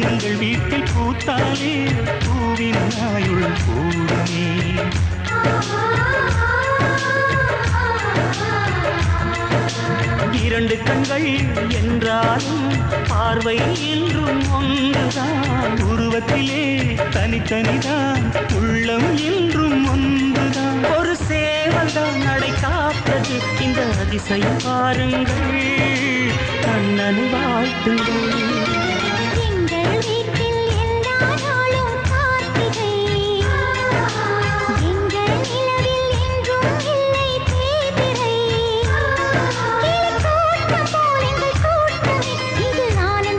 எங்கள் வீட்டில் பூத்தாலே பூவின் ஆயுள் கூடுமே. இரண்டு கண்கள் என்றாலும் பார்வை என்றும் ஒன்றுதான். உருவத்திலே தனித்தனிதான், உள்ளம் என்றும் ஒன்றுதான். ஒரு சேவல்தான் நடை காத்தது, இந்த அதிசயம் பாருங்கள், கண்ணனை வாழ்த்துங்கள்.